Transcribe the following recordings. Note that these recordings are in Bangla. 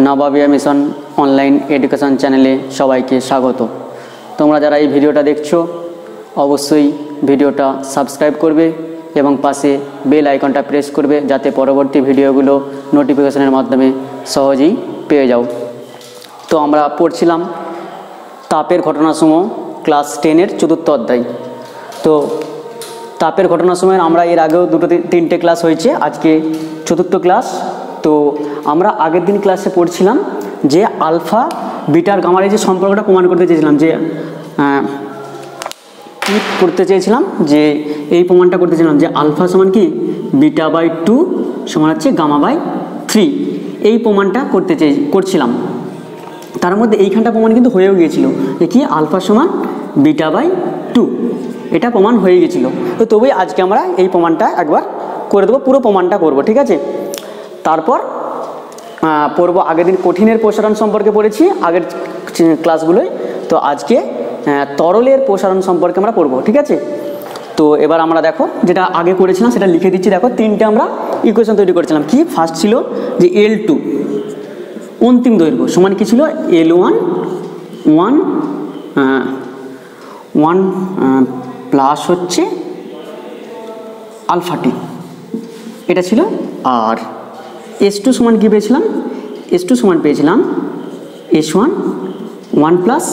নবাবিয়া মিশন অনলাইন এডুকেশন চ্যানেলে সবাইকে স্বাগত। তোমরা যারা এই ভিডিওটা দেখছো অবশ্যই ভিডিওটা সাবস্ক্রাইব করবে এবং পাশে বেল আইকনটা প্রেস করবে যাতে পরবর্তী ভিডিওগুলো নোটিফিকেশনের মাধ্যমে সহজেই পেয়ে যাও। তো আমরা পড়ছিলাম তাপের ঘটনাসমূহ ক্লাস 10-এর 4র্থ অধ্যায়। তো তাপের ঘটনাসমূহের আমরা এর আগেও তিনটে ক্লাস হয়েছে, আজকে 4র্থ ক্লাস। তো আমরা আগের দিন ক্লাসে পড়ছিলাম যে আলফা বিটার গামার যে সম্পর্কটা প্রমাণ করতে চেয়েছিলাম, যে কি করতে চেয়েছিলাম, যে এই প্রমাণটা করতে চেয়েছিলাম যে আলফা সমান কি বিটা বাই 2 সমান হচ্ছে গামা বাই 3। এই প্রমাণটা করছিলাম। তার মধ্যে এইখানটা প্রমাণ কিন্তু হয়েও গিয়েছিল যে কি আলফা সমান বিটা বাই 2, এটা প্রমাণ হয়ে গেছিলো। তো তবেই আজকে আমরা এই প্রমাণটা একবার করে দেবো, পুরো প্রমাণটা করব, ঠিক আছে। তারপর পড়বো আগের দিন কঠিনের প্রসারণ সম্পর্কে পড়েছি আগের ক্লাসগুলোয়। তো আজকে তরলের প্রসারণ সম্পর্কে আমরা পড়বো, ঠিক আছে। তো এবার আমরা দেখো যেটা আগে করেছিলাম সেটা লিখে দিচ্ছি। দেখো তিনটে আমরা ইকুয়েশন তৈরি করেছিলাম। কি ফার্স্ট ছিল যে L2 অন্তিম দৈর্ঘ্য সমান কি ছিল L1 1 প্লাস হচ্ছে আলফা টি, এটা ছিল। আর S2 সমান কী পেয়েছিলাম, S2 সমান পেয়েছিলাম S1 1 প্লাস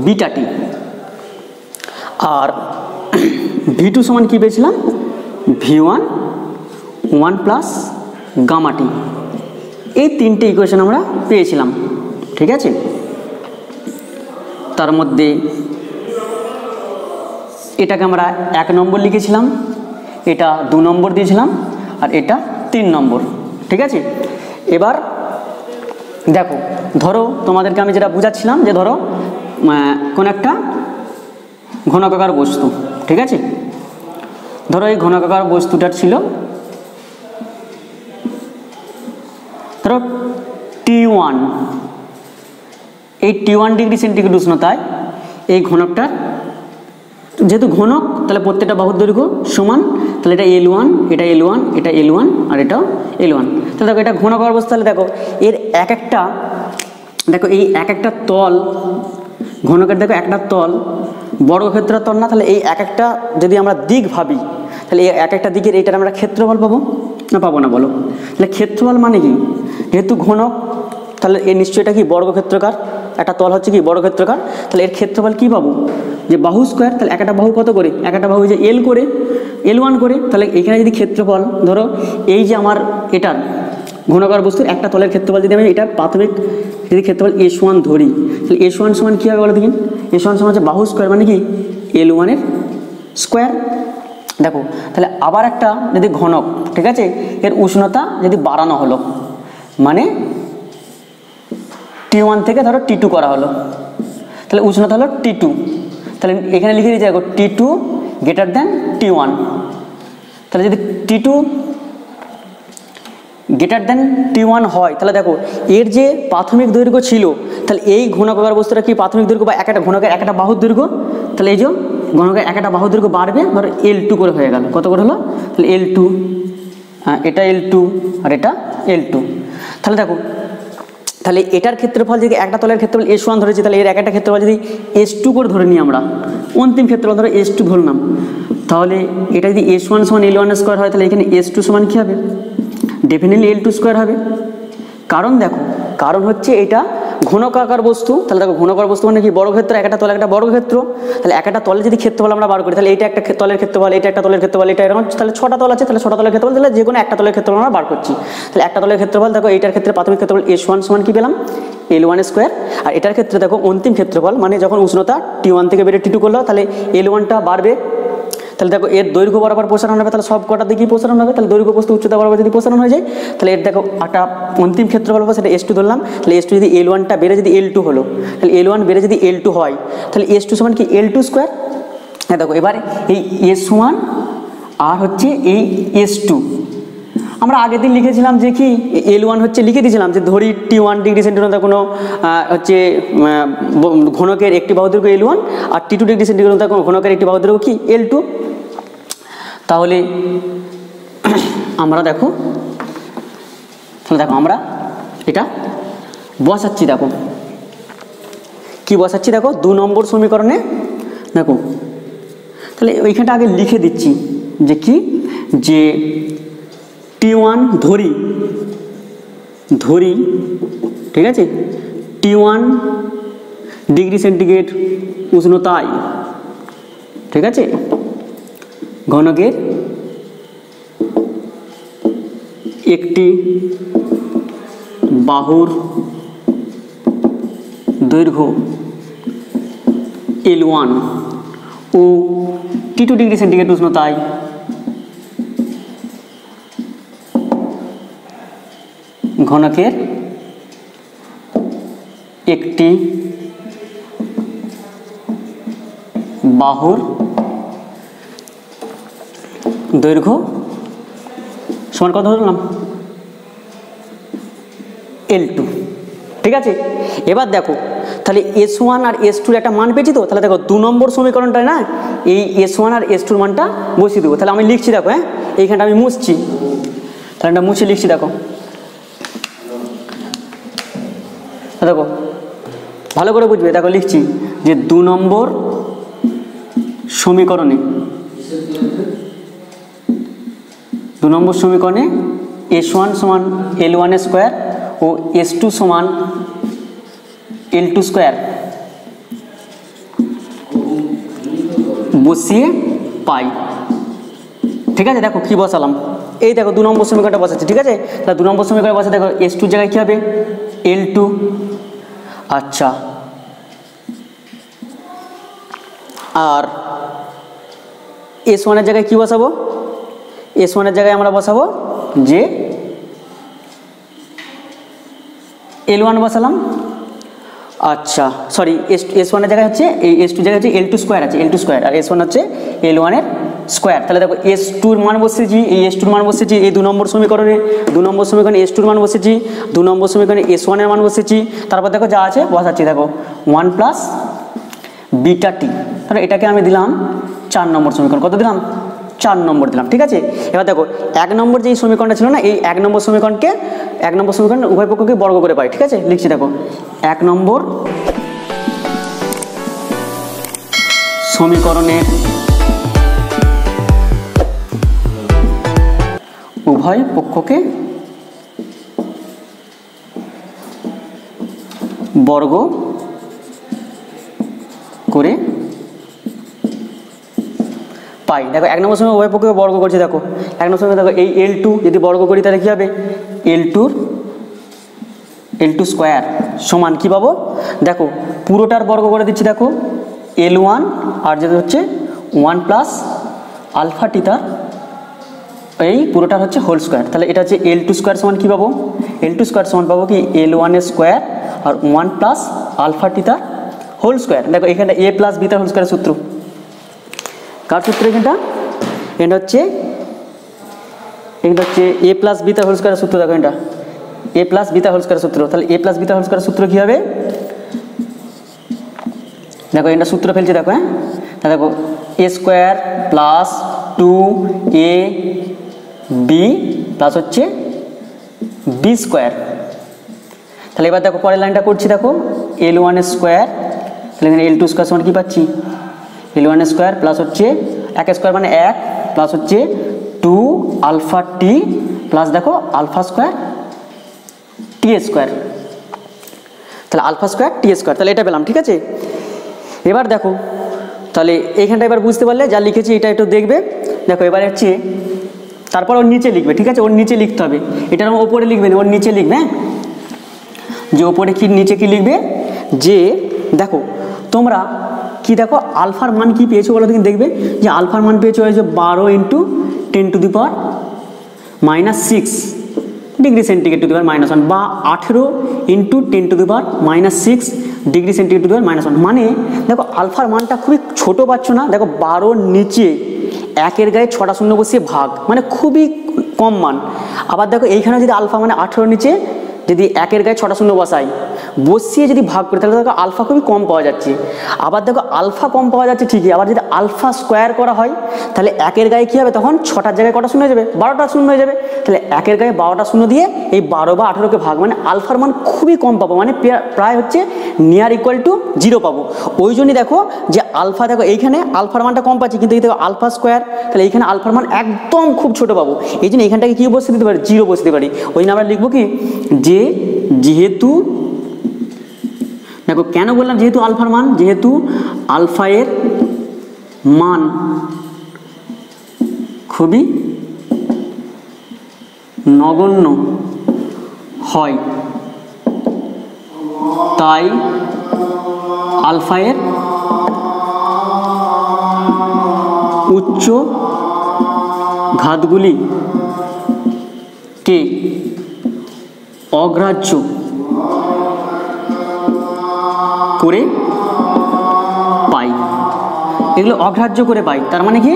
বিটা টি। আর V2 সমান কী পেয়েছিলাম V1 1 প্লাস গামা টি। এই তিনটে ইকুয়েশন আমরা পেয়েছিলাম, ঠিক আছে। তার মধ্যে এটাকে আমরা 1 নম্বর লিখেছিলাম, এটা 2 নম্বর দিয়েছিলাম, আর এটা 3 নম্বর, ঠিক আছে। এবার দেখো, ধরো তোমাদেরকে আমি যেটা বুঝাচ্ছিলাম যে ধরো কোন একটা ঘনকাকার বস্তু, ঠিক আছে। ধরো এই ঘনকাকার বস্তুটা ছিল ধরো T1, এই T1 ডিগ্রি সেন্টিগ্রেড উষ্ণতায় এই ঘনকটার, যেহেতু ঘনক তাহলে প্রত্যেকটা বাহুর দৈর্ঘ্য সমান, তাহলে এটা L1, এটা L1, এটা L1, আর এটাও L1। তাহলে দেখো এটা ঘনকাকার বস্তু, তাহলে দেখো এর দেখো এই এক একটা তল ঘনকের, দেখো একটা তল বর্গক্ষেত্রের তল না, তাহলে এই এক একটা যদি আমরা দিক ভাবি তাহলে এই এক একটা দিকের এইটার আমরা ক্ষেত্রফল পাবো না, পাবো না বলো। তাহলে ক্ষেত্রফল মানে কি, যেহেতু ঘনক তাহলে এর নিশ্চয়ই এটা কি বর্গক্ষেত্রকার, একটা তল হচ্ছে কি বর্গক্ষেত্রকার, তাহলে এর ক্ষেত্রফল কি পাবো যে বাহু স্কোয়ার। তাহলে একটা বাহু কত করে, একটা বাহু যে L করে L1 করে, তাহলে এখানে যদি ক্ষেত্রফল ধরো এই যে আমার এটার ঘনকাকার বস্তুর একটা তলের ক্ষেত্রফল যদি আমি এটার প্রাথমিক যদি ক্ষেত্রফল S1 ধরি, তাহলে S1 সমান কী হবে বলো দেখিন। S1 সমান হচ্ছে বাহু স্কোয়ার মানে কি L1 এর স্কোয়ার। দেখো তাহলে আবার একটা যদি ঘনক, ঠিক আছে, এর উষ্ণতা যদি বাড়ানো হলো, মানে T1 থেকে ধরো T2 করা হলো, তাহলে উষ্ণতা হলো T2। তাহলে এখানে লিখে দিয়েছে দেখো T2 গ্রেটার দ্যান T1। তাহলে যদি T2 গ্রেটার দ্যান T1 হয়, তাহলে দেখো এর যে প্রাথমিক দৈর্ঘ্য ছিল, তাহলে এই ঘনকাকার বস্তুটা কি প্রাথমিক দৈর্ঘ্য বা একটা ঘনকের একটা বাহুর দৈর্ঘ্য, তাহলে এই যে ঘনকের একটা বাহুর দৈর্ঘ্য বাড়বে, ধরো L2 করে হয়ে গেল। কত করে হলো, তাহলে L2, এটা L2 আর এটা L2। তাহলে দেখো তাহলে এটার ক্ষেত্রফল যদি একটা তলের ক্ষেত্রফল S1 ধরেছি, তাহলে এর একটা ক্ষেত্রফল যদি S2 করে ধরে নিই আমরা, অন্তিম ক্ষেত্রফল ধরো S2 ধরলাম, তাহলে এটা যদি S1 সমান L1 স্কোয়ার হয়, তাহলে এখানে S2 সমান কী হবে, ডেফিনেটলি L2 স্কোয়ার হবে। কারণ দেখো, কারণ হচ্ছে এটা ঘনকাকার বস্তু, তাহলে দেখো ঘনকাকার বস্তু মানে কি বর্গক্ষেত্র, একটা তলে একটা বর্গক্ষেত্র, তাহলে একটা তলে যদি ক্ষেত্রফল আমরা বার করি, তাহলে এটা একটা তলের ক্ষেত্রফল, এটা একটা তলের ক্ষেত্রফল, এটা এরকম, তাহলে 6টা তল আছে, তাহলে 6টা তলের ক্ষেত্রফল, তাহলে যে কোনো একটা তলের ক্ষেত্রফল আমরা বার করছি। তাহলে একটা তলের ক্ষেত্রফল দেখো এইটার ক্ষেত্রে প্রাথমিক ক্ষেত্রফল S1 সমান কি পেলাম L1 স্কোয়ার, আর এটার ক্ষেত্রে দেখো অন্তিম ক্ষেত্রফল মানে যখন উষ্ণতা T1 থেকে বেড়ে T2 করলো, তাহলে L1টা বাড়বে, তাহলে দেখো এর দৈর্ঘ্য বরাবর প্রসারণ হবে, তাহলে সব কটার দিকেই প্রসারণ হবে, তাহলে দৈর্ঘ্য বস্তু উচ্চতা বরাবর যদি প্রসারণ হয়ে যায়, তাহলে এর দেখো একটা অন্তিম ক্ষেত্রফল হবে, সেটা S2 ধরলাম। তাহলে S2 যদি L1টা বেড়ে যদি L2 হলো, তাহলে L1 বেড়ে যদি L2 হয়, তাহলে S2 সমান কি L2 স্কোয়ার। হ্যাঁ দেখো এবারে এই S1 আর হচ্ছে এই S2 আমরা আগের দিন লিখেছিলাম যে কি L1 হচ্ছে লিখে দিয়েছিলাম যে ধরি T1 ডিগ্রি সেন্টিগ্রেড কোনো হচ্ছে ঘনকের একটি বাহু দৈর্ঘ্য L1 আর T2 ডিগ্রি সেন্টিগ্রেড কোনো ঘনকের একটি বাহু দৈর্ঘ্য কি L2। তাহলে আমরা দেখো আমরা এটা বসাচ্ছি, দেখো কি বসাচ্ছি, দেখো 2 নম্বর সমীকরণে দেখো, তাহলে ওইখানটা আগে লিখে দিচ্ছি যে কি, যে T1 ধরি, ঠিক আছে, T1 ডিগ্রি সেন্টিগ্রেড উষ্ণতায়, ঠিক আছে, ঘনকের একটি বাহুর দৈর্ঘ্য L1 ও T2 ডিগ্রি সেন্টিগ্রেড উষ্ণতায় ঘনকের একটি বাহুর দৈর্ঘ্য সমান কত ধরলাম, L2, ঠিক আছে। এবার দেখো তাহলে S1 আর S2 একটা মান পেয়েছি তো, তাহলে দেখো 2 নম্বর সমীকরণটা না, এই S1 আর S2 মানটা বসিয়ে দেবো। তাহলে আমি লিখছি, দেখো হ্যাঁ, এইখানটা আমি মুছছি, তাহলে এটা মুছে লিখছি, দেখো দেখো ভালো করে বুঝবে, দেখো লিখছি যে 2 নম্বর সমীকরণে S1 সমান L1 স্কোয়ার ও S2 সমান L2 স্কোয়ার বসিয়ে পাই, ঠিক আছে। দেখো কি বসালাম, এই দেখো 2 নম্বর সমীকরণটা বসাচ্ছি, ঠিক আছে। তাহলে 2 নম্বর সমীকরণ বসে দেখো S2 জায়গায় কী হবে, L2, আচ্ছা, আর S1 এর জায়গায় কি বসাবো, S1 এর জায়গায় আমরা বসাবো যে L1 বসালাম, আচ্ছা সরি, S1 এর জায়গায় হচ্ছে এই S2 জায়গায় হচ্ছে L2 স্কোয়ার আছে, L2 স্কোয়ার, আর S1 হচ্ছে L1 এর স্কোয়ার। তাহলে দেখো S2 এর মান বসেছি, এই S2 এর মান বসেছি এই 2 নম্বর সমীকরণে, 2 নম্বর সমীকরণে S2 এর মান বসেছি, 2 নম্বর সমীকরণে S1 এর মান বসেছি, তারপর দেখো যা আছে বসাচ্ছি, দেখো 1 প্লাস বিটা টি, তাহলে এটাকে আমি দিলাম 4 নম্বর সমীকরণ, কত দিলাম, 4 নম্বর দিলাম, ঠিক আছে। এবার দেখো 1 নম্বর যে সমীকরণটা ছিল না, এই 1 নম্বর সমীকরণ উভয় পক্ষকে বর্গ করে পাই, ঠিক আছে। লিখছি দেখো 1 নম্বর সমীকরণের উভয় পক্ষকে বর্গ করে পাই। দেখো 1 নম্বর সময় উভয় পক্ষকে বর্গ করছি, দেখো 1 নম্বর সময় দেখো এই L2 যদি বর্গ করি তাহলে কী হবে, L2 স্কোয়ার সমান কী পাবো, দেখো পুরোটার বর্গ করে দিচ্ছি, দেখো L1 আর যেটা হচ্ছে 1 প্লাস আলফা টি, তার এই পুরোটার হচ্ছে হোল স্কোয়ার। তাহলে এটা হচ্ছে L2 স্কোয়ার সমান কী পাবো, L2 স্কোয়ার সমান পাবো কি L1 এর স্কোয়ার আর 1 প্লাস আলফা টি তার হোল স্কোয়ার। দেখো এখানটা A প্লাস বি তার হোল স্কোয়ারের সূত্র, কার সূত্র এখানটা, এটা হচ্ছে A প্লাস বি তার হোল স্কোয়ারের সূত্র, দেখো এটা A প্লাস বি তার হোল স্কোয়ারের সূত্র। তাহলে A প্লাস বি তার হোল স্কোয়ারের সূত্র কী হবে, দেখো এটা সূত্র ফেলছি, দেখো হ্যাঁ, তাহলে দেখো A square plus 2AB plus হচ্ছে B স্কোয়ার। তাহলে এবার দেখো পরের লাইনটা করছি, দেখো L1 স্কোয়ার, তাহলে এখানে L2 স্কোয়ার সমান কী পাচ্ছি, L1 স্কোয়ার প্লাস হচ্ছে 1 স্কোয়ার মানে 1 প্লাস হচ্ছে 2 আলফা টি প্লাস দেখো আলফা স্কোয়ার টি স্কোয়ার, তাহলে আলফা স্কোয়ার টি স্কোয়ার, তাহলে এটা পেলাম, ঠিক আছে। এবার দেখো তাহলে এইখানটা এবার বুঝতে পারলে যা লিখেছি এটা একটু দেখবে, দেখো এবার হচ্ছে তারপর ওর নিচে লিখবে, ঠিক আছে, ওর নিচে লিখতে হবে, এটার ওপরে লিখবে না, ওর নিচে লিখবে, যে ওপরে কি নিচে কি লিখবে, যে দেখো তোমরা কি দেখো আলফার মান কি পেয়েছো বলো, তুমি দেখবে যে আলফার মান পেয়েছো হয়েছে 12 × 10⁻⁻6 ডিগ্রি সেন্টিগ্রেড টু দি পাওয়ার -1 বা 18 × 10⁻⁻6 ডিগ্রি সেন্টিগ্রেড টু দি পাওয়ার -1। মানে দেখো আলফার মানটা খুবই ছোট পাচ্ছ না, দেখো 12 নিচে 1-এর গায়ে 6টা শূন্য বসিয়ে ভাগ, মানে খুবই কম মান। আবার দেখো এইখানে যদি আলফা মানে 18 নিচে যদি 1-এর গায়ে 6টা শূন্য বসাই, বসিয়ে যদি ভাগ করি তাহলে দেখো আলফা খুবই কম পাওয়া যাচ্ছে। আবার দেখো আলফা কম পাওয়া যাচ্ছে ঠিকই, আবার যদি আলফা স্কোয়ার করা হয় তাহলে একের গায়ে কী হবে, তখন 6টার জায়গায় কটা শূন্য হয়ে যাবে, 12টা শূন্য হয়ে যাবে। তাহলে একের গায়ে 12টা শূন্য দিয়ে এই 12 বা 18কে ভাগ, মানে আলফার মান খুবই কম পাবো, মানে প্রায় হচ্ছে নিয়ার ইকুয়াল টু 0 পাবো। ওই জন্যই দেখো যে আলফা, দেখো এইখানে আলফার মানটা কম পাচ্ছি, কিন্তু এই দেখো আলফা স্কোয়ার, তাহলে এইখানে আলফার মান একদম খুব ছোটো পাবো। এই জন্য এইখানটাকে কী বসে দিতে পারি, 0 বসে দিতে পারি। ওই জন্য আমরা লিখবো কি, যে যেহেতু দেখো কেন বললাম যেহেতু আলফার মান, যেহেতু আলফা এর মান খুবই নগণ্য হয়, তাই আলফা এর উচ্চ ঘাতগুলি কে অগ্রাহ্য করে পাই, এগুলো অগ্রাহ্য করে পাই। তার মানে কি,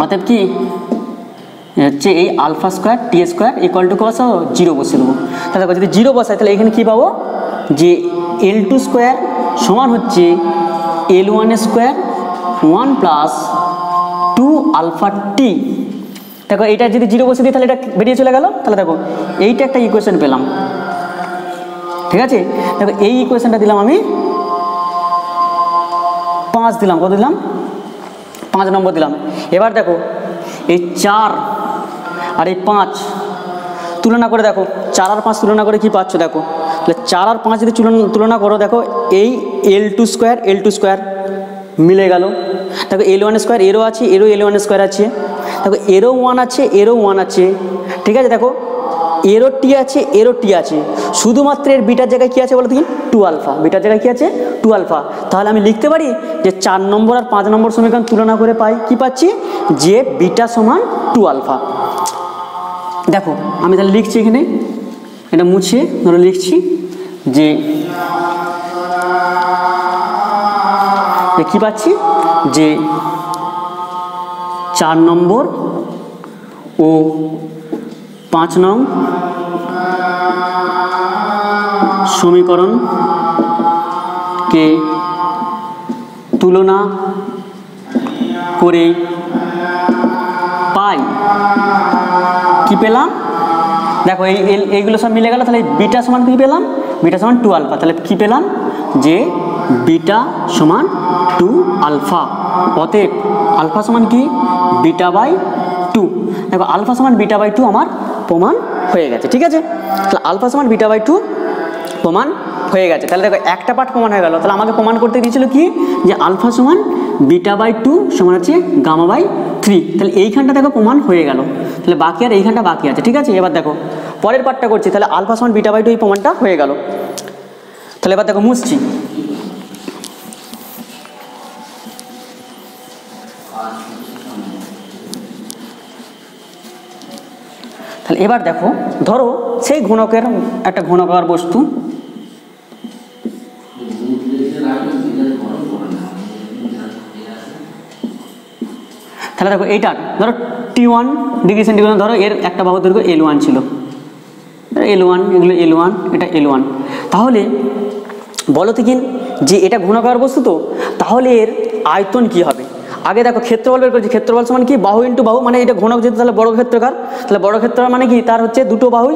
অর্থাৎ কি হচ্ছে এই alpha square T square equal to কত, 0 বসে দেবো। তাহলে যদি 0 বসাই তাহলে এখানে কী পাবো, যে L2 স্কোয়ার সমান হচ্ছে L1 স্কোয়ার 1 প্লাস 2 আলফা টি। দেখো এইটা যদি 0 বসে দিই তাহলে এটা বেরিয়ে চলে গেল। তাহলে দেখো এইটা একটা ইকুয়েশন পেলাম, ঠিক আছে। দেখো এই ইকুয়েশনটা দিলাম আমি 5 দিলাম, কত দিলাম, 5 নম্বর দিলাম। এবার দেখো এই 4 আর এই 5 তুলনা করে দেখো, 4 আর 5 তুলনা করে কি পাচ্ছ দেখো, তাহলে 4 আর 5 যদি তুলনা করো, দেখো এই L2 স্কোয়ার মিলে গেল। দেখো L1 স্কোয়ার এরও আছে, এরও L1 স্কোয়ার আছে, দেখো এরও 1 আছে, এরও 1 আছে, ঠিক আছে। দেখো এরও টি আছে, এরও টি আছে, শুধুমাত্র এর বিটার জায়গায় কী আছে বলো দেখি, 2 আলফা, বিটার জায়গায় কী আছে, 2 আলফা। তাহলে আমি লিখতে পারি যে 4 নম্বর আর 5 নম্বর সমীকরণ তুলনা করে পাই, কি পাচ্ছি, যে বিটা সমান 2 আলফা। দেখো আমি তাহলে লিখছি এখানে, এটা মুছে ধরো লিখছি যে কি পাচ্ছি, যে 4 নম্বর ও 5 নং সমীকরণকে তুলনা করে পাই, কি পেলাম, দেখো এইগুলো সব মিলে গেল। তাহলে বিটা সমান কী পেলাম, বিটা সমান 2 আলফা। তাহলে কী পেলাম, যে বিটা সমান 2 আলফা। অতএব আলফা সমান কি, বিটা বাই 2। দেখো আলফা সমান বিটা বাই 2 আমার প্রমাণ হয়ে গেছে, ঠিক আছে। তাহলে আলফা সমান বিটা বাই 2 প্রমাণ হয়ে গেছে। তাহলে দেখো একটা পার্ট প্রমাণ হয়ে গেল। তাহলে আমাকে প্রমাণ করতে দিয়েছিল কি, যে আলফা সমান বিটা বাই 2 সমান হচ্ছে গামা বাই 3। তাহলে এইখানটা দেখো প্রমাণ হয়ে গেল। তাহলে বাকি আর এইখানটা বাকি আছে, ঠিক আছে। এবার দেখো পরের পার্টটা করছি। তাহলে আলফা সমান বিটা বাই 2 এই প্রমাণটা হয়ে গেল। তাহলে এবার দেখো মুছছি। তাহলে এবার দেখো, ধরো সেই ঘনকের একটা ঘনকাকার বস্তু, তাহলে দেখো এইটার ধরো T1 ডিগ্রি সেন্টিগ্রেড, ধরো এর একটা বাহুর দৈর্ঘ্য L1 ছিল, L1, এগুলো L1, এটা L1। তাহলে বলো তো যে এটা ঘনকাকার বস্তু, তো তাহলে এর আয়তন কি হবে। আগে দেখো ক্ষেত্রফল বের করেছি, ক্ষেত্রফল সমান কি, বাহু ইন্টু বাহু, মানে এটা ঘনক যেহেতু তাহলে বড় ক্ষেত্রকার, তাহলে বড় ক্ষেত্রকার মানে কি, তার হচ্ছে দুটো বাহুই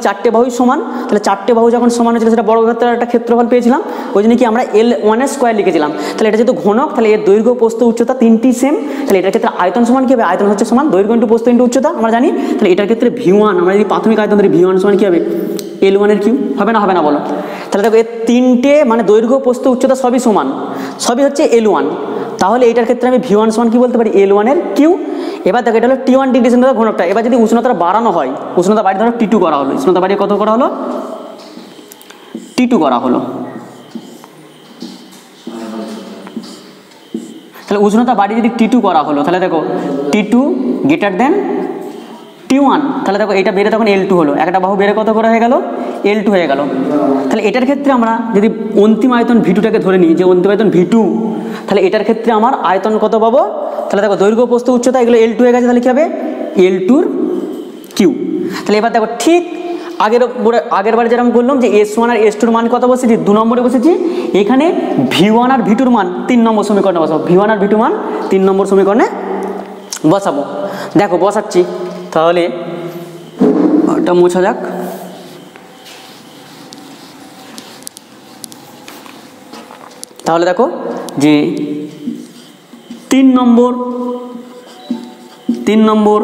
চারটে বাহুই সমান। তাহলে চারটে বাহু যখন সমান হয়েছিল সেটা বড় ক্ষেত্রের একটা ক্ষেত্রফল পেয়েছিলাম, ওই জন্য কি আমরা L1 এর স্কোয়ার লিখেছিলাম। তাহলে এটা যেহেতু ঘনক, তাহলে এর দৈর্ঘ্য প্রস্থ উচ্চতা তিনটি সেম। তাহলে এটার ক্ষেত্রে আয়তন সমান কি হবে, আয়তন হচ্ছে সমান দৈর্ঘ্য ইন্টু প্রস্থ ইন্টু উচ্চতা, আমরা জানি। তাহলে এটার ক্ষেত্রে V1, আমরা যদি প্রাথমিক আয়তন ধরি, V1 সমান কি হবে, L1 এর কিউ, হবে না বলো। তাহলে দেখো এর তিনটে মানে দৈর্ঘ্য প্রস্থ উচ্চতা সবই সমান, সবই হচ্ছে L1। তাহলে এইটার ক্ষেত্রে আমি V1 সমান কি বলতে পারি, L1 এর কিউ। এবার দেখো এটা হলো T1 ডিগ্রি সেন্টিগ্রেড ঘনকটা। এবার যদি উষ্ণতা বাড়ানো হয়, উষ্ণতা বাড়িয়ে ধরো T2 করা হলো, উষ্ণতা বাড়িয়ে কত করা হলো, T2 করা হলো। তাহলে উষ্ণতা বাড়িয়ে যদি T2 করা হলো, তাহলে দেখো T2 গ্রেটার দেন T1, তাহলে দেখো এটা বেড়ে তখন L2 হলো, একটা বাহু বেড়ে কত করে হয়ে গেল, L2 হয়ে গেল। তাহলে এটার ক্ষেত্রে আমরা যদি অন্তিম আয়তন V2টাকে ধরে নিই, যে অন্তিম আয়তন V2, তাহলে এটার ক্ষেত্রে আমার আয়তন কত পাবো, তাহলে দেখো দৈর্ঘ্য প্রস্থ উচ্চতা এগুলো L2 হয়ে গেছে, তাহলে কি হবে, L2 এর কিউ। তাহলে এবার দেখো ঠিক আগের বারে যেরকম বললাম যে S1 আর S2 এর মান কত বসেছি, 2 নম্বরে বসেছি। এখানে V1 আর V2 এর মান 3 নম্বর সমীকরণে বসাবো। V1 আর V2 মান 3 নম্বর সমীকরণে বসাবো। দেখো বসাচ্ছি, তাহলে ওটা মোছা যাক। তাহলে দেখো যে 3 নম্বর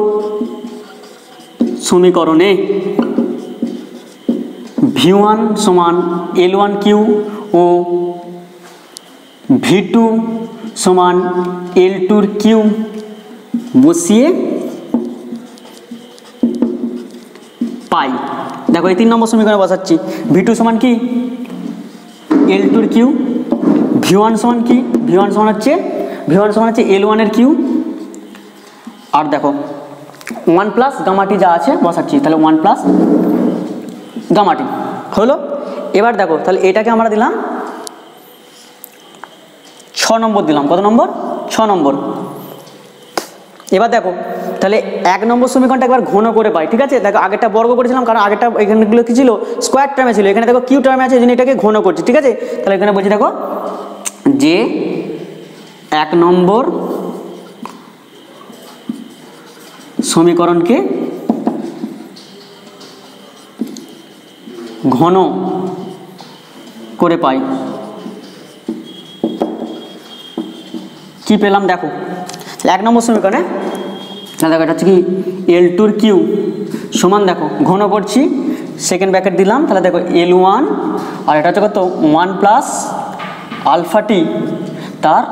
সমীকরণে V1 সমান L1Q ও V2 সমান L2 Q বসিয়ে পাই। দেখো এই 3 নম্বর সমীকরণে বসাচ্ছি। V2 সমান কি L2 Q, V1 সমান কি, V1 সমান হচ্ছে L1 এর Q, আর দেখো 1 প্লাস গামাটি যা আছে বসাচ্ছি। তাহলে 1 প্লাস গামাটি হলো। এবার দেখো তাহলে এটাকে আমরা দিলাম 6 নম্বর দিলাম। কত নম্বর? 6 নম্বর। এবার দেখো তাহলে 1 নম্বর সমীকরণটা একবার ঘন করে পাই। ঠিক আছে, দেখো আগেরটা বর্গ করেছিলাম, কারণ আগেরটা এখানেগুলো কি ছিল, স্কোয়ার টার্মে ছিল। এখানে দেখো কিউ টার্মে আছে, এই জন্য এটাকে ঘন করছি। ঠিক আছে, তাহলে এখানে বলছি দেখো যে 1 নম্বর সমীকরণকে ঘন করে পাই। কি পেলাম দেখো 1 নম্বর সমীকরণে, তাহলে দেখো এটা হচ্ছে কি L2 Q সমান, দেখো ঘন করছি, সেকেন্ড ব্র্যাকেট দিলাম। তাহলে দেখো L1 আর এটা হচ্ছে কত 1 প্লাস আলফা টি তার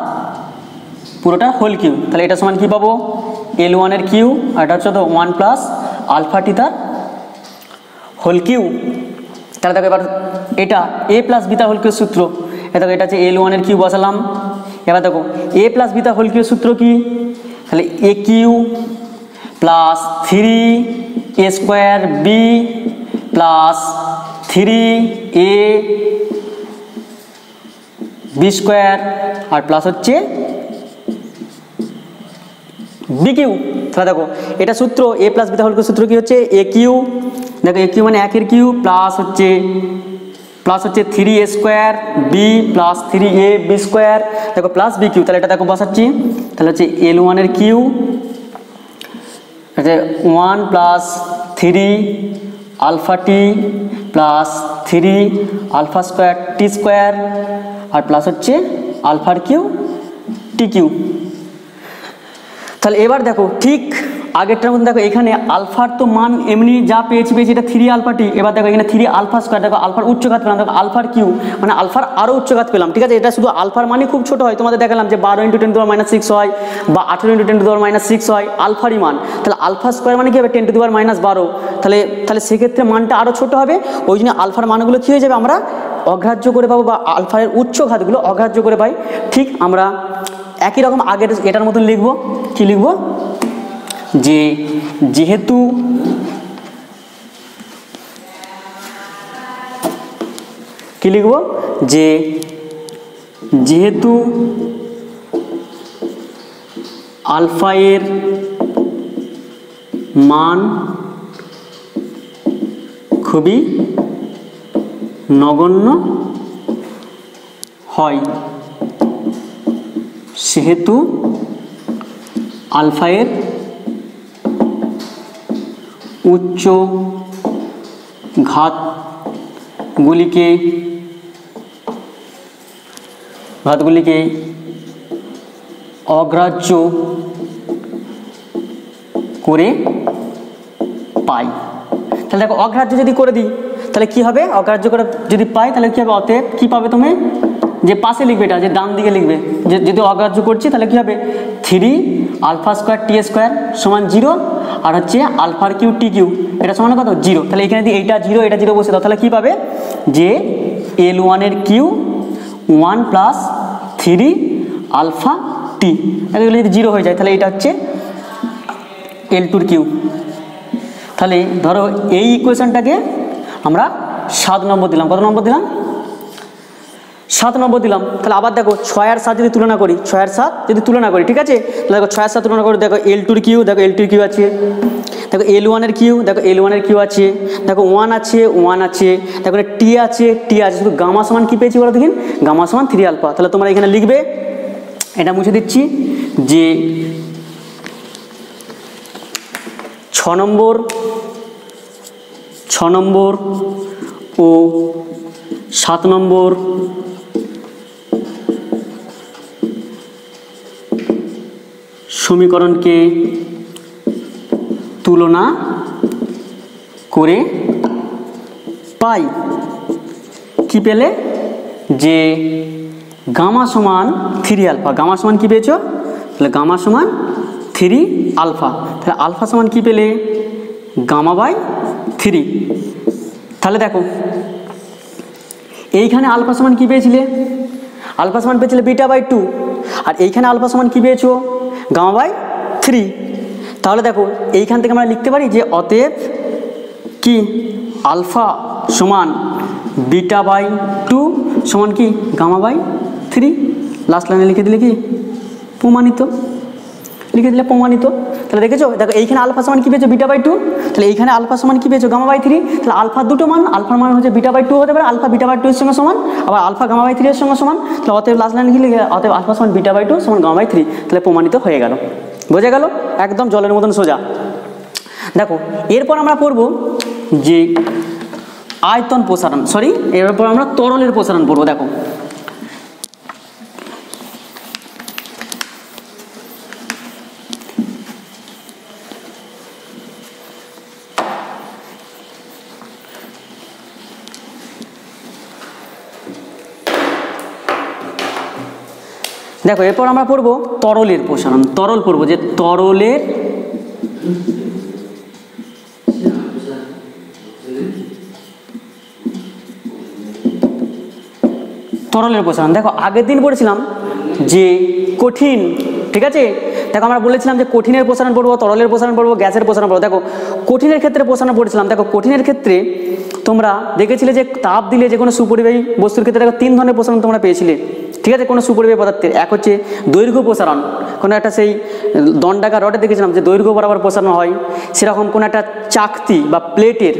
পুরোটা হোল কিউ। তাহলে এটা সমান কি পাবো L1 এর কিউ, আর এটা হচ্ছে তো 1 প্লাস আলফা টি তার হোল কিউ। তাহলে দেখো এবার এটা A plus beta whole cube সূত্র। দেখো এটা হচ্ছে L1 এর কিউ বসালাম। এবার দেখো A plus beta whole cube সূত্র কি, তাহলে A cube plus 3A square B plus 3A B square আর প্লাস হচ্ছে বি কিউ। তাহলে দেখো এটা সূত্র A plus beta whole cube সূত্র কি হচ্ছে A কিউ, দেখো A কিউ মানে 1 এর কিউ প্লাস হচ্ছে 3A square B plus 3A B square, দেখো প্লাস বি কিউ। তাহলে এটা দেখো বসাচ্ছি, তাহলে হচ্ছে L1 এর কিউ, আচ্ছা 1 plus 3 alpha t plus 3 alpha square টি স্কোয়ার আর প্লাস হচ্ছে আলফার কিউ টি কিউ। তাহলে এবার দেখো ঠিক আগেরটার মধ্যে দেখো এখানে আলফার তো মান এমনি যা পেয়েছি এটা 3 আলফা টি। এবার দেখো এখানে 3 আলফা স্কোয়ার, দেখো আলফার উচ্চঘাত পেলাম, দেখো আলফার কিউ মানে আলফার আরও উচ্চঘাত পেলাম। ঠিক আছে, এটা শুধু আলফার মানে খুব ছোট হয়, তোমাদের দেখালাম যে 12 × 10⁻6 হয় বা 18 × 10⁻6 হয় আলফারই মান। তাহলে আলফা স্কোয়ার মানে কি হবে 10⁻12। তাহলে সেক্ষেত্রে মানটা আরও ছোট হবে, ওই জন্য আলফার মানগুলো কী হয়ে যাবে আমরা অগ্রাহ্য করে পাবো, বা আলফার উচ্চঘাতগুলো অগ্রাহ্য করে পাই। ঠিক আমরা একই রকম আগের এটার মতন লিখবো। কি লিখবো, যে যেহেতু কি লিখবো, যে যেহেতু আলফা এর মান খুবই নগণ্য হয়, সেহেতু আলফা এর উচ্চ ঘাতগুলিকে অগ্রাহ্য করে পাই। তাহলে দেখো অগ্রাহ্য যদি করে দিই তাহলে কি হবে, অগ্রাহ্য করে যদি পাই তাহলে কি হবে, অতএব কি পাবে তুমি, যে পাশে লিখবে এটা, যে ডান দিকে লিখবে, যে যদি অগ্রাহ্য করছি তাহলে কি হবে 3 আলফা স্কোয়ার টি স্কোয়ার সমান 0 আর হচ্ছে আলফার কিউ টি কিউ এটা সমান কত 0। তাহলে এখানে যদি এইটা 0 এটা 0 বসে দাও তাহলে কি পাবে, যে L1 এর কিউ 1 প্লাস 3 আলফা টি, এগুলো যদি 0 হয়ে যায় তাহলে এটা হচ্ছে L2 এর কিউ। তাহলে ধরো এই ইকুয়েশনটাকে আমরা 7 নম্বর দিলাম। কত নম্বর দিলাম, 7 নম্বর দিলাম। তাহলে আবার দেখো 6 আর 7 যদি তুলনা করি, 6 আর 7 যদি তুলনা করি, ঠিক আছে, তাহলে দেখো 6 আর 7 তুলনা করি, দেখো L2 এর কিউ, দেখো L2 এর কিউ আছে, দেখো L1 এর কিউ, দেখো L1 এর কিউ আছে, দেখো 1 আছে, 1 আছে, দেখো টি আছে, টি আছে, শুধু গামা সমান কি পেয়েছি বলো দেখিন, গামা সমান 3 আলফা। তাহলে তোমরা এখানে লিখবে, এটা মুছে দিচ্ছি, যে 6 নম্বর ও 7 নম্বর সমীকরণকে তুলনা করে পাই কি পেলে, যে গামা সমান 3 আলফা। গামা সমান কি পেয়েছো, তাহলে গামা সমান 3 আলফা। তাহলে আলফা সমান কি পেলে, গামা বাই 3। তাহলে দেখো এইখানে আলফা সমান কি পেয়েছিলে, আলফা সমান পেয়েছিলে বিটা বাই 2, আর এইখানে আলফা সমান কি পেয়েছো, গামা বাই 3। তাহলে দেখো এইখান থেকে আমরা লিখতে পারি যে অতএব কি আলফা সমান বিটা বাই 2 সমান কি গামা বাই 3। লাস্ট লাইনে লিখে দিলে কি প্রমাণিত, লিখে দিলে প্রমাণিত। তাহলে দেখেছো, দেখো এইখানে আলফা সমান কি পেয়েছো, বিটা বাই 2, তাহলে এইখানে আলফা সমান কি পেয়েছো, গামা বাই 3। তাহলে আলফার দুটো মান, আলফার মান হচ্ছে বিটা বাই 2 হতে পারে, আলফা বিটা বাই 2 এর সঙ্গে সমান, আবার আলফা গামা বাই 3 এর সঙ্গে সমান। তাহলে অতএব লাস্ট লাইনে কি লিখে, অতএব আলফা সমান বিটা বাই 2 সমান গামা বাই 3। তাহলে প্রমাণিত হয়ে গেল, বোঝা গেল, একদম জলের মতন সোজা। দেখো এরপর আমরা পড়ব যে আয়তন প্রসারণ, সরি এরপর আমরা তরলের প্রসারণ পড়ব। দেখো দেখো এরপর আমরা পড়ব তরলের প্রসারণ। তরল পড়ব, যে তরলের প্রসারণ। দেখো আগের দিন পড়েছিলাম যে কঠিন, ঠিক আছে, দেখো আমরা বলেছিলাম যে কঠিনের প্রসারণ পড়বো, তরলের প্রসারণ পড়বো, গ্যাসের প্রসারণ পড়বো। দেখো কঠিনের ক্ষেত্রে প্রসারণ পড়েছিলাম। দেখো কঠিনের ক্ষেত্রে তোমরা দেখেছিলে যে তাপ দিলে যে কোনো সুপরিবাহী বস্তুর ক্ষেত্রে দেখো 3 ধরনের প্রসারণ তোমরা পেয়েছিলে, ঠিক আছে, কোনো সুপরিবাহী পদার্থের। এক হচ্ছে দৈর্ঘ্য প্রসারণ, কোনো একটা সেই দণ্ডাকার রডে দেখেছিলাম যে দৈর্ঘ্য বরাবর প্রসারণ হয়, সেরকম কোনো একটা চাকতি বা প্লেটের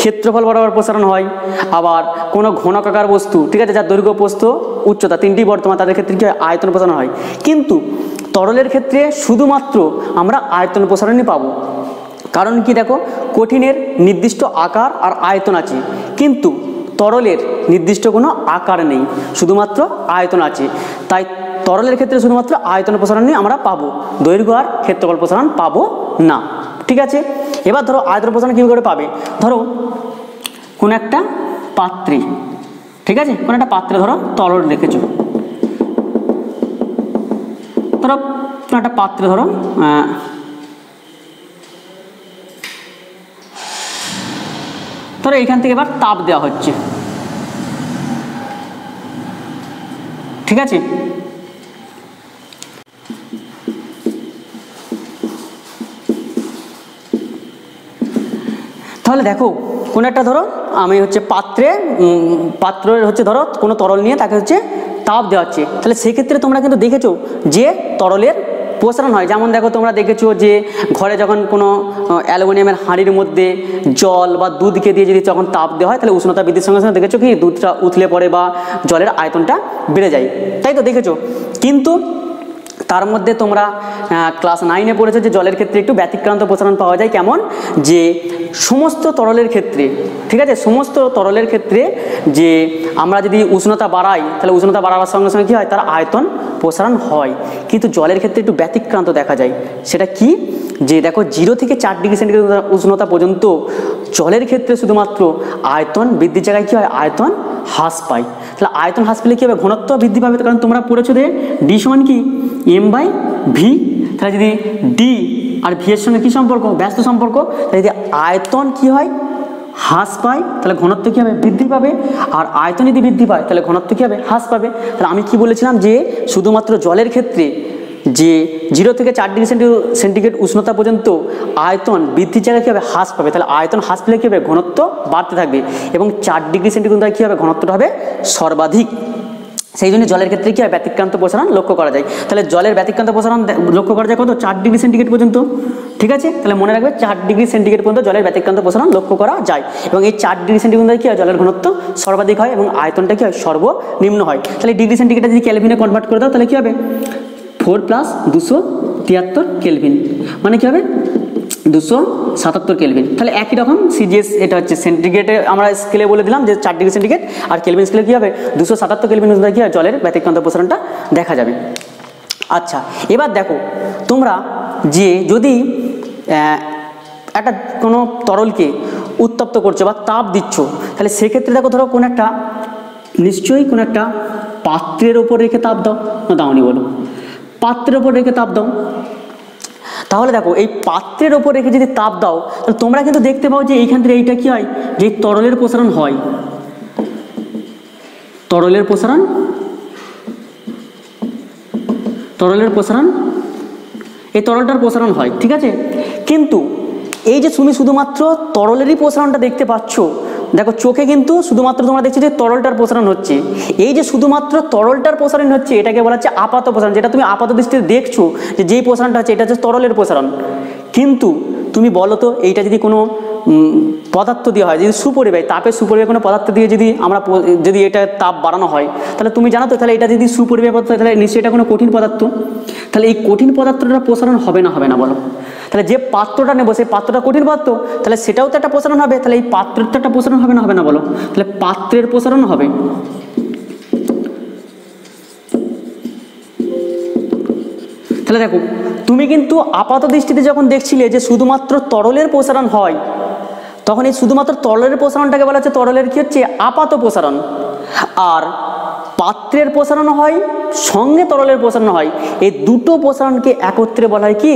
ক্ষেত্রফল বরাবর প্রসারণ হয়। আবার কোনো ঘনকাকার বস্তু, ঠিক আছে, যার দৈর্ঘ্য প্রস্থ উচ্চতা 3টি বর্তমান, তাদের ক্ষেত্রে কি আয়তন প্রসারণ হয়। কিন্তু তরলের ক্ষেত্রে শুধুমাত্র আমরা আয়তন প্রসারণই পাবো। কারণ কি, দেখো কঠিনের নির্দিষ্ট আকার আর আয়তন আছে, কিন্তু তরলের নির্দিষ্ট কোনো আকার নেই, শুধুমাত্র আয়তন আছে। তাই তরলের ক্ষেত্রে শুধুমাত্র আয়তন প্রসারণই আমরা পাবো, দৈর্ঘ্য আর ক্ষেত্রফল প্রসারণ পাবো না, ঠিক আছে। এবার ধরো আয়তন প্রসারণ কী করে পাবে, ধরো কোন একটা পাত্রে, ঠিক আছে, কোন একটা পাত্রে ধরো তরল রেখেছো, ধরো কোন একটা পাত্রে ধরো ধরো এইখান থেকে এবার তাপ দেওয়া হচ্ছে, ঠিক আছে। তাহলে দেখো কোনো একটা ধরো আমি হচ্ছে পাত্রের হচ্ছে ধরো কোনো তরল নিয়ে তাকে হচ্ছে তাপ দেওয়া হচ্ছে, তাহলে সেক্ষেত্রে তোমরা কিন্তু দেখেছো যে তরলের প্রসারণ হয়। যেমন দেখো তোমরা দেখেছো যে ঘরে যখন কোনো অ্যালুমিনিয়ামের হাঁড়ির মধ্যে জল বা দুধকে দিয়ে যদি যখন তাপ দেওয়া হয়, তাহলে উষ্ণতা বৃদ্ধির সঙ্গে সঙ্গে দেখেছো কি দুধটা উথলে পড়ে বা জলের আয়তনটা বেড়ে যায়, তাই তো দেখেছো। কিন্তু তার মধ্যে তোমরা ক্লাস 9-এ পড়েছো যে জলের ক্ষেত্রে একটু ব্যতিক্রান্ত প্রসারণ পাওয়া যায়। কেমন, যে সমস্ত তরলের ক্ষেত্রে, ঠিক আছে, সমস্ত তরলের ক্ষেত্রে যে আমরা যদি উষ্ণতা বাড়াই, তাহলে উষ্ণতা বাড়াবার সঙ্গে সঙ্গে কী হয়, তার আয়তন প্রসারণ হয়। কিন্তু জলের ক্ষেত্রে একটু ব্যতিক্রান্ত দেখা যায়। সেটা কি, যে দেখো 0 থেকে 4 ডিগ্রি সেন্টিগ্রেড উষ্ণতা পর্যন্ত জলের ক্ষেত্রে শুধুমাত্র আয়তন বৃদ্ধির জায়গায় কী হয়, আয়তন হ্রাস পায়। তাহলে আয়তন হ্রাস পেলে কী হবে, ঘনত্ব বৃদ্ধি পাবে। কারণ তোমরা পড়েছো যে ডি সমান কি m/v। তাহলে যদি ডি আর ভি এর সঙ্গে কী সম্পর্ক, ব্যস্ত সম্পর্ক। তাহলে যদি আয়তন কী হয়, হ্রাস পায়, তাহলে ঘনত্ব কী হবে, বৃদ্ধি পাবে। আর আয়তন যদি বৃদ্ধি পায়, তাহলে ঘনত্ব কী হবে, হ্রাস পাবে। তাহলে আমি কি বলেছিলাম যে শুধুমাত্র জলের ক্ষেত্রে যে 0 থেকে 4 ডিগ্রি সেন্টিগ্রেড উষ্ণতা পর্যন্ত আয়তন বৃদ্ধির জায়গায় কী হবে, হ্রাস পাবে। তাহলে আয়তন হ্রাস পেলে কী হবে, ঘনত্ব বাড়তে থাকবে। এবং 4 ডিগ্রি সেন্টিগ্রেড কী হবে, ঘনত্বটা হবে সর্বাধিক, সেই জন্য জলের ক্ষেত্রে কি হয়, ব্যতিক্রান্ত প্রসারণ লক্ষ্য করা যায়। তাহলে জলের ব্যতিক্রান্ত প্রসারণ লক্ষ্য করা যায় কত, 4 ডিগ্রি সেন্টিগ্রেড পর্যন্ত। ঠিক আছে, তাহলে মনে রাখবে 4 ডিগ্রি সেন্টিগ্রেড পর্যন্ত জলের ব্যতিক্রান্ত প্রসারণ লক্ষ্য করা যায়। এবং এই 4 ডিগ্রি সেন্টিগ্রেড কি হয়, জলের ঘনত্ব সর্বাধিক হয় এবং আয়তনটা কি হয়, সর্বনিম্ন হয়। তাহলে ডিগ্রি সেন্টিগ্রেড যদি কেলভিনে কনভার্ট করে দাও তাহলে কি হবে, 4 + 273 কেলভিন, মানে কি হবে 277 কেলভিন। তাহলে একই রকম সিজিএস, এটা হচ্ছে সেন্টিগ্রেডে আমরা স্কেলে বলে দিলাম যে 4 ডিগ্রি সেন্টিগ্রেড, আর কেলভিন স্কেলে কি হবে 277 কেলভিন অনুযায়ী কি হয়, জলের ব্যতিক্রান্ত প্রসারণটা দেখা যাবে। আচ্ছা, এবার দেখো তোমরা যে যদি একটা কোনো তরলকে উত্তপ্ত করছো বা তাপ দিচ্ছ, তাহলে সেক্ষেত্রে দেখো ধরো কোনো একটা, নিশ্চয়ই কোনো একটা পাত্রের ওপর রেখে তাপ দাও, না দাওনি বলো, পাত্রের ওপর রেখে তাপ দাও। তাহলে দেখো এই পাত্রের ওপর রেখে যদি তাপ দাও, তাহলে তোমরা কিন্তু দেখতে পাও যে এইখান থেকে এইটা কি হয়, যে তরলের প্রসারণ হয়, তরলের প্রসারণ এই তরলটার প্রসারণ হয়। ঠিক আছে, কিন্তু এই যে তুমি শুধুমাত্র তরলেরই প্রসারণটা দেখতে পাচ্ছ, দেখো চোখে কিন্তু শুধুমাত্র তোমরা দেখছো যে তরলটার প্রসারণ হচ্ছে। এই যে শুধুমাত্র তরলটার প্রসারণ হচ্ছে, এটাকে বলা হচ্ছে আপাত প্রসারণ, যেটা তুমি আপাত দৃষ্টিতে দেখছো যে যেই প্রসারণটা হচ্ছে এটা হচ্ছে তরলের প্রসারণ। কিন্তু তুমি বলো তো, এইটা যদি কোনো পদার্থ দেওয়া হয়, যদি সুপরিবাহী তাপের সুপরিবাহী কোনো পদার্থ দিয়ে যদি এটা তাপ বাড়ানো হয়, তাহলে তুমি জানো তো, তাহলে এটা যদি সুপরিবাহী পদার্থ হয়, তাহলে নিশ্চয়ই এটা কোনো কঠিন পদার্থ। তাহলে এই কঠিন পদার্থটার প্রসারণ হবে না বলো? তাহলে যে পাত্রটা নেবো সেই পাত্রটা কঠিন পদার্থ, তাহলে সেটাও তো একটা প্রসারণ হবে। তাহলে এই পাত্রের তো একটা প্রসারণ হবে না বলো? তাহলে পাত্রের প্রসারণ হবে। তাহলে দেখো তুমি কিন্তু আপাত দৃষ্টিতে যখন দেখছিলে যে শুধুমাত্র তরলের প্রসারণ হয়, তখন এই শুধুমাত্র তরলের প্রসারণটাকে বলা হচ্ছে তরলের কি হচ্ছে, আপাত প্রসারণ। আর পাত্রের প্রসারণ হয়, সঙ্গে তরলের প্রসারণ হয়, এই দুটো প্রসারণকে একত্রে বলা হয় কি,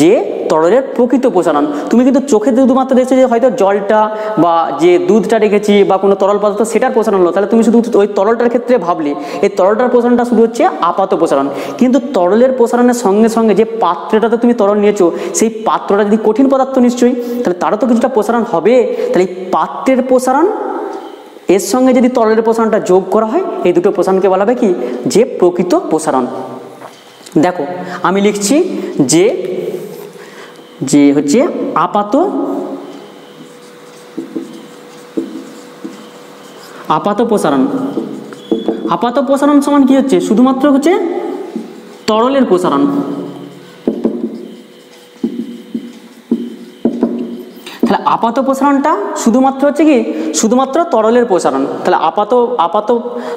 যে তরলের প্রকৃত প্রসারণ। তুমি কিন্তু চোখে শুধুমাত্র দেখছো যে হয়তো জলটা বা যে দুধটা রেখেছি বা কোনো তরল পদার্থ সেটার প্রসারণ হলো, তাহলে তুমি শুধু ওই তরলটার ক্ষেত্রে ভাবলে এই তরলটার প্রসারণটা শুধু হচ্ছে আপাত প্রসারণ। কিন্তু তরলের প্রসারণের সঙ্গে সঙ্গে যে পাত্রটাতে তুমি তরল নিয়েছো, সেই পাত্রটা যদি কঠিন পদার্থ নিশ্চয়ই, তাহলে তারও তো কিছুটা প্রসারণ হবে। তাহলে এই পাত্রের প্রসারণ এর সঙ্গে যদি তরলের প্রসারণটা যোগ করা হয়, এই দুটো প্রসারণকে বলা হবে কি, যে প্রকৃত প্রসারণ। দেখো আমি লিখছি যে হচ্ছে আপাত প্রসারণ। আপাত প্রসারণ সমান কি হচ্ছে, শুধুমাত্র হচ্ছে তরলের প্রসারণ। তাহলে আপাত প্রসারণটা শুধুমাত্র হচ্ছে কি, শুধুমাত্র তরলের প্রসারণ। তাহলে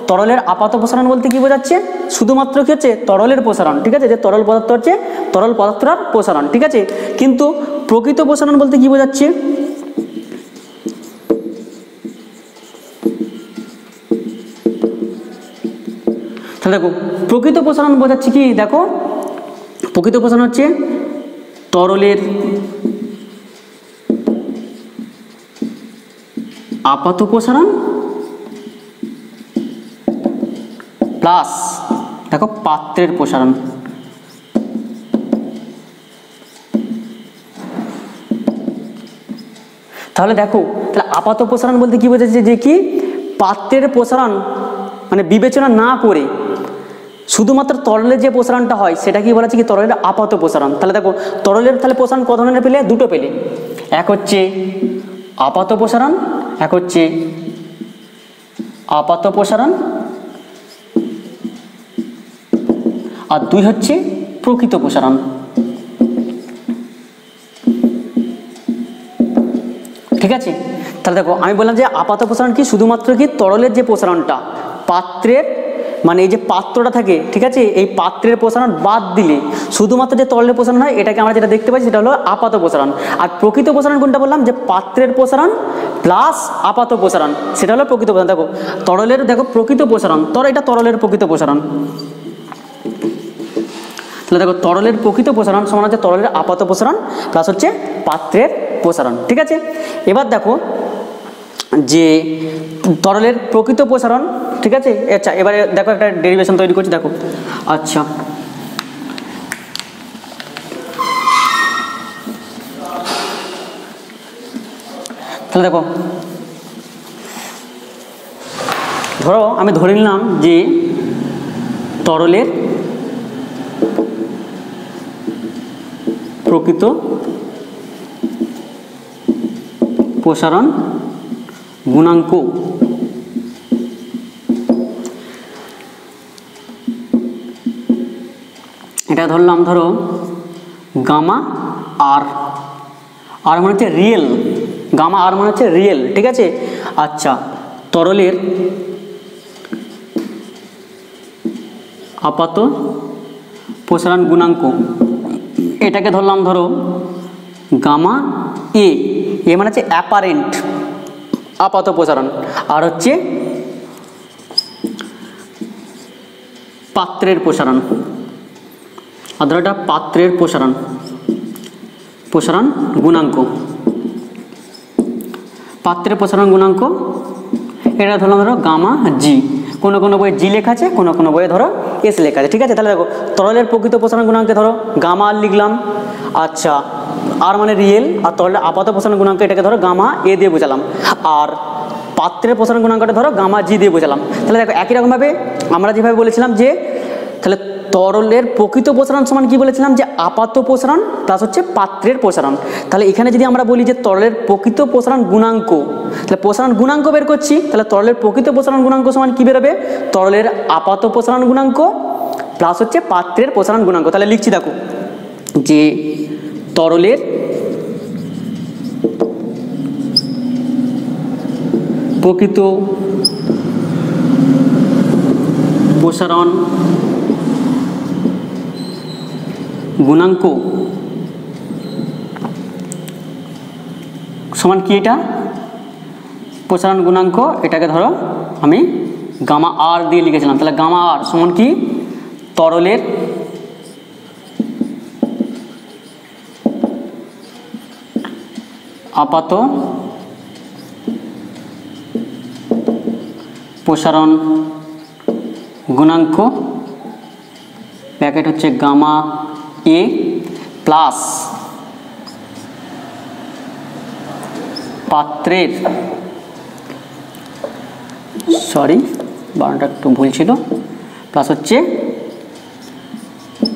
তরলের আপাত প্রসারণ বলতে কি বোঝাচ্ছে, শুধুমাত্র কি হচ্ছে, তরলের প্রসারণ। ঠিক আছে, যে তরল পদার্থ হচ্ছে তরল পদার্থটার প্রসারণ। ঠিক আছে, কিন্তু প্রকৃত প্রসারণ বলতে কি বোঝাচ্ছে, তাহলে দেখো প্রকৃত প্রসারণ বোঝাচ্ছে কি, দেখো প্রকৃত প্রসারণ হচ্ছে তরলের আপাত প্রসারণ প্লাস দেখো পাত্রের প্রসারণ। তাহলে দেখো, তাহলে আপাত প্রসারণ বলতে কি বোঝাচ্ছে, যে কি পাত্রের প্রসারণ মানে বিবেচনা না করে শুধুমাত্র তরলের যে প্রসারণটা হয় সেটা কি বলা হচ্ছে কি, তরলের আপাত প্রসারণ। তাহলে দেখো তরলের তাহলে প্রসারণ কত ধরনের পেলে, দুটো পেলে, এক হচ্ছে আপাত প্রসারণ, এক হচ্ছে আপাত প্রসারণ, আর দুই হচ্ছে প্রকৃত প্রসারণ। ঠিক আছে, তাহলে দেখো আমি বললাম যে আপাত প্রসারণ কি, শুধুমাত্র কি তরলের যে প্রসারণটা, পাত্রের মানে এই যে পাত্রটা থাকে, ঠিক আছে, এই পাত্রের প্রসারণ বাদ দিলে শুধুমাত্র যে তরলের প্রসারণ হয়, এটাকে আমরা যেটা দেখতে পাই সেটা হলো আপাত প্রসারণ। আর প্রকৃত প্রসারণ কোনটা বললাম, যে পাত্রের প্রসারণ প্লাস আপাত প্রসারণ, সেটা হলো প্রকৃত প্রসারণ। দেখো তরলের, দেখো প্রকৃত প্রসারণ, এটা তরলের প্রকৃত প্রসারণ। তাহলে দেখো তরলের প্রকৃত প্রসারণ সমান হচ্ছে তরলের আপাত প্রসারণ প্লাস হচ্ছে পাত্রের প্রসারণ। ঠিক আছে, এবার দেখো যে তরলের প্রকৃত প্রসারণ, ঠিক আছে। আচ্ছা এবারে দেখো একটা ডেরিভেশন তৈরি করছি, দেখো। আচ্ছা তাহলে দেখো, ধরো আমি ধরে নিলাম যে তরলের প্রকৃত প্রসারণ গুণাঙ্ক। এটা ধরলাম, ধরো গামা আর, আর মানে হচ্ছে রিয়েল, গামা আর মানে হচ্ছে রিয়েল, ঠিক আছে। আচ্ছা, তরলের আপাত প্রসারণ গুণাঙ্ক, এটাকে ধরলাম ধরো গামা এ, এ মানে হচ্ছে অ্যাপারেন্ট আপাত প্রসারণ, আর হচ্ছে পাত্রের প্রসারণ, আর ধরো এটা পাত্রের প্রসারণ গুণাঙ্ক, পাত্রের প্রসারণ গুণাঙ্ক, এটা ধরলাম ধরো গামা জি। কোনো কোনো বইয়ে জি লেখা আছে, কোনো কোনো বইয়ে ধরো এস লেখা আছে, ঠিক আছে। তাহলে দেখো তরলের প্রকৃত প্রসারণ গুণাঙ্কে ধরো গামা আর লিখলাম, আচ্ছা আর মানে রিয়েল, আর তরলের আপাত প্রসারণ গুণাঙ্ক এটাকে ধরো গামা এ দিয়ে বোঝালাম, আর পাত্রের প্রসারণ গুণাঙ্কটা ধরো গামা জি দিয়ে বোঝালাম। তাহলে দেখো একই রকমভাবে আমরা যেভাবে বলেছিলাম যে তাহলে তরলের প্রকৃত প্রসারণ সমান কি বলেছিলাম, যে আপাত প্রসারণ প্লাস হচ্ছে পাত্রের প্রসারণ। তাহলে এখানে যদি আমরা বলি যে তরলের প্রকৃত প্রসারণ গুণাঙ্ক, তাহলে প্রসারণ গুণাঙ্ক বের করছি, তাহলে তরলের প্রকৃত প্রসারণ গুণাঙ্ক সমান কি বেরোবে, তরলের আপাত প্রসারণ গুণাঙ্ক প্লাস হচ্ছে পাত্রের প্রসারণ গুণাঙ্ক। তাহলে লিখছি দেখো যে তরলের প্রকৃত প্রসারণ গুণাঙ্ক সমান কি, এটা প্রসারণ গুণাঙ্ক, এটাকে ধরো আমি গামা আর দিয়ে লিখেছিলাম। তাহলে গামা আর সমান কি, তরলের আপাত প্রসারণ গুণাঙ্ক প্যাকেট হচ্ছে গামা এ প্লাস পাত্রের, সরি বানানটা একটু ভুল ছিল, প্লাস হচ্ছে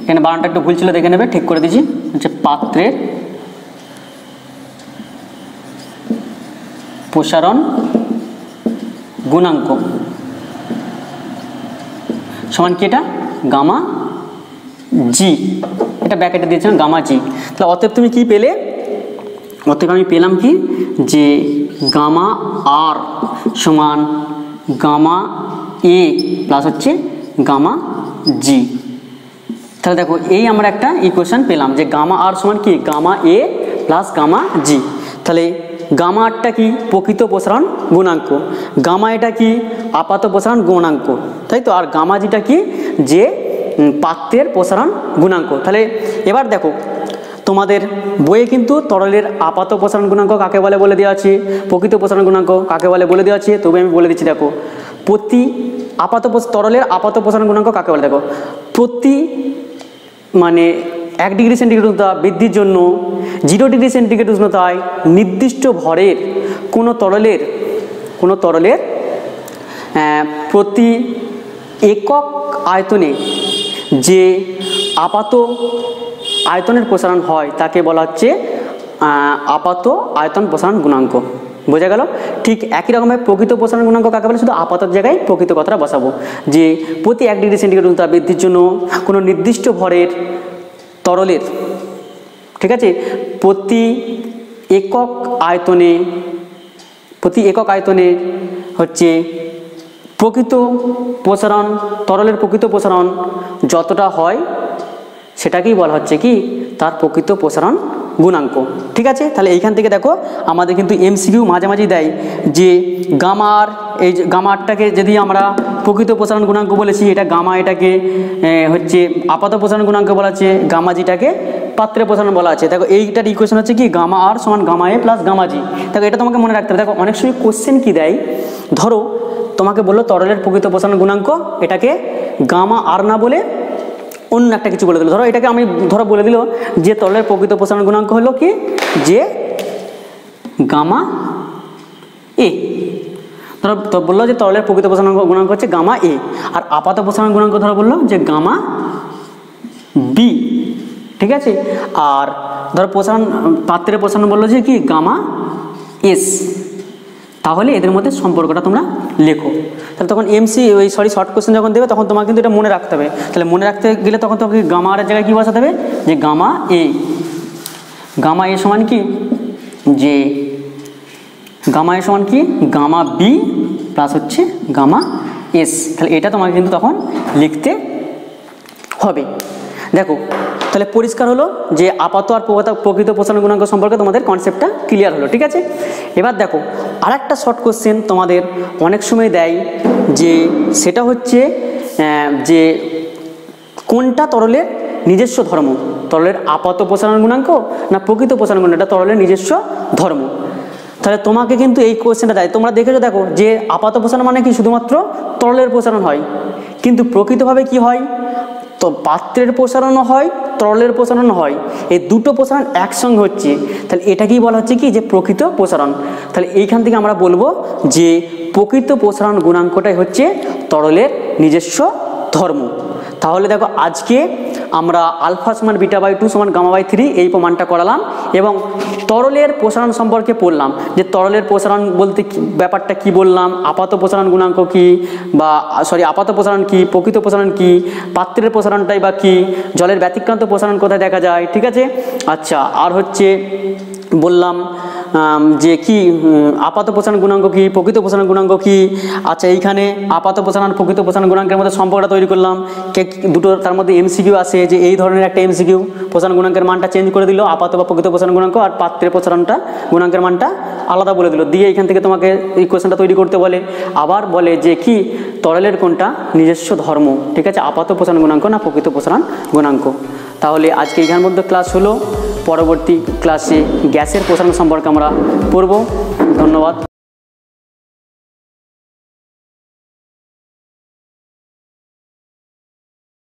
এখানে বানানটা একটু ভুল ছিল, দেখে নেবে, ঠিক করে দিচ্ছি, হচ্ছে পাত্রের প্রসারণ গুণাঙ্ক সমান কি, এটা গামা জি, এটা ব্যাকেটে দিয়েছিলাম গামা জি। তাহলে অতএব তুমি কি পেলে, অতএব আমি পেলাম কি, যে গামা আর সমান গামা এ প্লাস হচ্ছে গামা জি। তাহলে দেখো এই আমরা একটা ইকুয়েশন পেলাম যে গামা আর সমান কি, গামা এ প্লাস গামা জি। তাহলে গামা আরটা কি, প্রকৃত প্রসারণ গুণাঙ্ক, গামা এটা কি, আপাত প্রসারণ গুণাঙ্ক, তাই তো, আর গামা জিটা কি, যে পাত্রের প্রসারণ গুণাঙ্ক। তাহলে এবার দেখো তোমাদের বইয়ে কিন্তু তরলের আপাত প্রসারণ গুণাঙ্ক কাকে বলে বলে দেওয়া আছে, প্রকৃত প্রসারণ গুণাঙ্ক কাকে বলে বলে দেওয়া আছে, তবে আমি বলে দিচ্ছি। দেখো প্রতি তরলের আপাত প্রসারণ গুণাঙ্ক কাকে বলে, দেখো প্রতি মানে 1 ডিগ্রি সেন্টিগ্রেড উষ্ণতা বৃদ্ধির জন্য 0 ডিগ্রি সেন্টিগ্রেড উষ্ণতায় নির্দিষ্ট ভরের কোনো তরলের প্রতি একক আয়তনে যে আপাত আয়তনের প্রসারণ হয় তাকে বলা হচ্ছে আপাত আয়তন প্রসারণ গুণাঙ্ক। বোঝা গেল? ঠিক একই রকমভাবে প্রকৃত প্রসারণ গুণাঙ্ক কাকে বলে, শুধু আপাতর জায়গায় প্রকৃত কথাটা বসাবো, যে প্রতি 1 ডিগ্রি সেন্টিগ্রেড উষ্ণতা বৃদ্ধির জন্য কোনো নির্দিষ্ট ভরের তরলের, ঠিক আছে, প্রতি একক আয়তনে হচ্ছে প্রকৃত প্রসারণ, তরলের প্রকৃত প্রসারণ যতটা হয় সেটাকেই বলা হচ্ছে কি, তার প্রকৃত প্রসারণ গুণাঙ্ক। ঠিক আছে, তাহলে এইখান থেকে দেখো আমাদের কিন্তু এমসিকিউ মাঝে মাঝে দেয় যে গামার, এই গামারটাকে যদি আমরা প্রকৃত প্রসারণ গুণাঙ্ক বলেছি, এটা গামা, এটাকে হচ্ছে আপাত প্রসারণ গুণাঙ্ক বলা আছে, গামা জিটাকে পাত্রের প্রসারণ বলা আছে। দেখো এইটার ইকুয়েশন হচ্ছে কি, গামা আর সমান গামা এ প্লাস গামা জি। দেখো এটা তোমাকে মনে রাখতে হবে। দেখো অনেক সময় কোশ্চেন কি দেয়, ধরো তোমাকে বললো তরলের প্রকৃত প্রসারণ গুণাঙ্ক, এটাকে গামা আর না বলে অন্য একটা কিছু বলে দিল। ধরো এটাকে আমি বলে দিল যে তরলের প্রকৃত প্রসারণ গুণাঙ্ক হলো কি, যে গামা এ, ধরো তো বললো যে তরলের প্রকৃত প্রসারণ গুণাঙ্ক হচ্ছে গামা এ, আর আপাত প্রসারণ গুণাঙ্ক ধরো বললো যে গামা বি, ঠিক আছে। আর ধরো প্রসারণ পাত্রের প্রসারণ বললো যে কি গামা এস। তাহলে এদের মধ্যে সম্পর্কটা তোমরা লেখো। তাহলে তখন শর্ট কোশ্চেন যখন দেবে তখন তোমাকে কিন্তু এটা মনে রাখতে হবে। তাহলে মনে রাখতে গেলে তখন তোমাকে গামা আর জায়গায় কী বসাতে হবে, যে গামা এ। গামা এ সমান কি, যে গামা এ সমান কি গামা বি প্লাস হচ্ছে গামা এস। তাহলে এটা তোমাকে কিন্তু তখন লিখতে হবে। দেখো তাহলে পরিষ্কার হলো যে আপাত আর প্রকৃত প্রসারণ গুণাঙ্ক সম্পর্কে তোমাদের কনসেপ্টটা ক্লিয়ার হলো, ঠিক আছে। এবার দেখো আরেকটা শর্ট কোশ্চেন তোমাদের অনেক সময় দেয়, যে সেটা হচ্ছে যে কোনটা তরলের নিজস্ব ধর্ম, তরলের আপাত প্রসারণ গুণাঙ্ক না প্রকৃত প্রসারণ গুণাঙ্ক, এটা তরলের নিজস্ব ধর্ম। তাহলে তোমাকে কিন্তু এই কোশ্চেনটা দেয়, তোমরা দেখেছো দেখো যে আপাত প্রসারণ মানে কি শুধুমাত্র তরলের প্রসারণ হয়, কিন্তু প্রকৃতভাবে কি হয়, তো পাত্রের প্রসারণও হয় তরলের প্রসারণ হয়, এই দুটো প্রসারণ একসঙ্গে হচ্ছে। তাহলে এটাকেই বলা হচ্ছে কি যে প্রকৃত প্রসারণ। তাহলে এইখান থেকে আমরা বলবো যে প্রকৃত প্রসারণ গুণাঙ্কটাই হচ্ছে তরলের নিজস্ব ধর্ম। তাহলে দেখো আজকে আমরা আলফা সমান বিটা বাই 2 সমান গামা বাই 3 এই প্রমাণটা করালাম, এবং তরলের প্রসারণ সম্পর্কে পড়লাম যে তরলের প্রসারণ বলতে ব্যাপারটা কি বললাম, আপাত প্রসারণ গুণাঙ্ক কি, বা আপাত প্রসারণ কি, প্রকৃত প্রসারণ কি, পাত্রের প্রসারণটাই বা কি, জলের ব্যতিক্রান্ত প্রসারণ কোথায় দেখা যায়, ঠিক আছে। আচ্ছা, আর হচ্ছে বললাম যে কি আপাত প্রসারণ গুণাঙ্ক কি, প্রকৃত প্রসারণ গুণাঙ্ক কি। আচ্ছা, এইখানে আপাত প্রসারণ প্রকৃত প্রসারণ গুণাঙ্কের মধ্যে সম্পর্কটা তৈরি করলাম, দুটো তার মধ্যে এমসিকিউ আসে, যে এই ধরনের একটা এমসিকিউ প্রসারণ গুণাঙ্কের মানটা চেঞ্জ করে দিল, আপাত বা প্রকৃত প্রসারণ গুণাঙ্ক আর পাত্রের প্রসারণটা গুণাঙ্কের মানটা আলাদা বলে দিল, দিয়ে এখান থেকে তোমাকে এই কোশ্চেনটা তৈরি করতে বলে। আবার বলে যে কি তরলের কোনটা নিজস্ব ধর্ম, ঠিক আছে, আপাত প্রসারণ গুণাঙ্ক না প্রকৃত প্রসারণ গুণাঙ্ক। তাহলে আজকে এইখানের মধ্যে ক্লাস হলো, পরবর্তী ক্লাসে গ্যাসের প্রসারণ সম্পর্কে আমরা পড়ব। ধন্যবাদ।